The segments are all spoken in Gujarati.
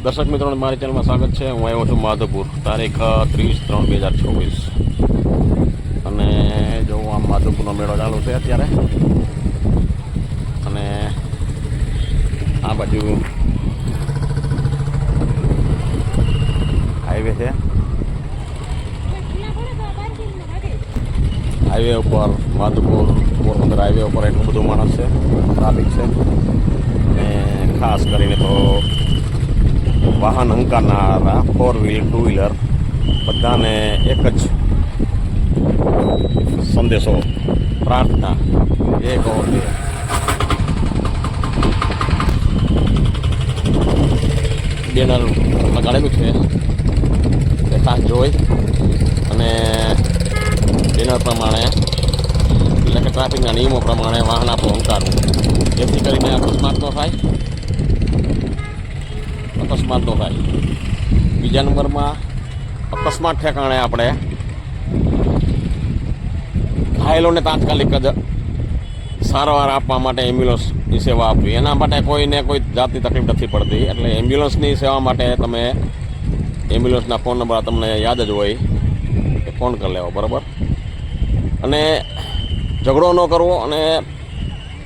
દર્શક મિત્રોને મારી ચેનલમાં સ્વાગત છે। હું આવ્યો છું માધવપુર, તારીખ 30/3/2024 અને જો આમ માધવપુરનો મેળો ચાલુ છે અત્યારે। અને આ બાજુ હાઈવે છે, હાઈવે ઉપર માધવપુર પોરબંદર હાઈવે ઉપર એટલું બધું માણસ છે, ટ્રાફિક છે। અને ખાસ કરીને તો વાહન હંકારનારા 4 વ્હીલ 2 વ્હીલર બધાને એક જ સંદેશો, પ્રાર્થના એ કહો કે બેનર લગાડેલું છે એ ખાસ જોઈ અને બેનર પ્રમાણે એટલે કે ટ્રાફિકના નિયમો પ્રમાણે વાહન આપણું હંકારવું, જેથી કરીને અકસ્માત ન થાય। બીજા નંબરમાં અકસ્માત ઠેકાણે આપણે ઘાયલોને તાત્કાલિક જ સારવાર આપવા માટે એમ્બ્યુલન્સની સેવા આપવી। એના માટે કોઈને કોઈ જાતની તકલીફ નથી પડતી, એટલે એમ્બ્યુલન્સની સેવા માટે તમે એમ્બ્યુલન્સના ફોન નંબર તમને યાદ જ હોય એ ફોન કરી લેવો, બરાબર। અને ઝઘડો ન કરવો, અને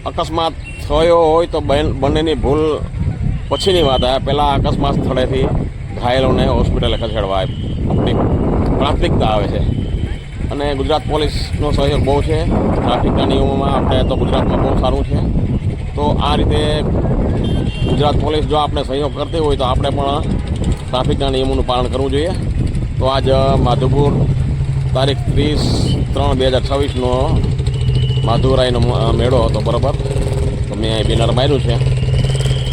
અકસ્માત થયો હોય તો બંનેની ભૂલ પછીની વાત આવે, પહેલાં અકસ્માત સ્થળેથી ઘાયલોને હોસ્પિટલે ખસેડવા આપણી પ્રાથમિકતા આવે છે। અને ગુજરાત પોલીસનો સહયોગ બહુ છે ટ્રાફિકના નિયમોમાં, આપણે તો ગુજરાતમાં બહુ સારું છે। તો આ રીતે ગુજરાત પોલીસ જો આપણે સહયોગ કરતી હોય તો આપણે પણ ટ્રાફિકના નિયમોનું પાલન કરવું જોઈએ। તો આજ માધવપુર તારીખ 30/3/2026નો માધુરાઈનો મેળો હતો, બરાબર। તો મેં અહીં બેનર માર્યું છે,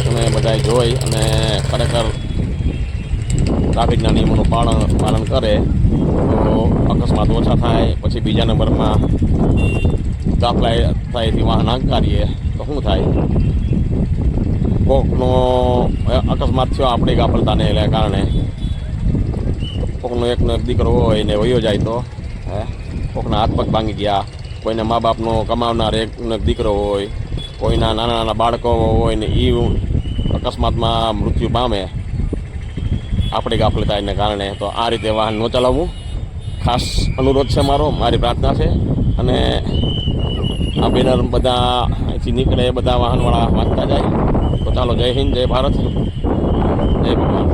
તમે બધાએ જોઈ અને ખરેખર ટ્રાફિકના નિયમોનું પાલન કરે તો અકસ્માત ઓછા થાય। પછી બીજા નંબરમાં ગાફલાઈથી વાહન હંકારીએ તો શું થાય, કોકનો અકસ્માત થયો આપણી ગાફલતાને કારણે, કોકનો એકનો એક દીકરો હોય ને વયો જાય તો કોકના હાથ પગ ભાંગી ગયા, કોઈને મા બાપનો કમાવનાર એકનો એક દીકરો હોય, કોઈના નાના નાના બાળકો હોય ને એ અકસ્માતમાં મૃત્યુ પામે આપણી ગાફલતાને કારણે। તો આ રીતે વાહન ન ચલાવવું ખાસ અનુરોધ છે મારી પ્રાર્થના છે। અને આ બેનર બધા અહીંથી નીકળે બધા વાહનવાળા વાંચતા જાય। તો ચાલો, જય હિન્દ, જય ભારત, જય ભગવાન।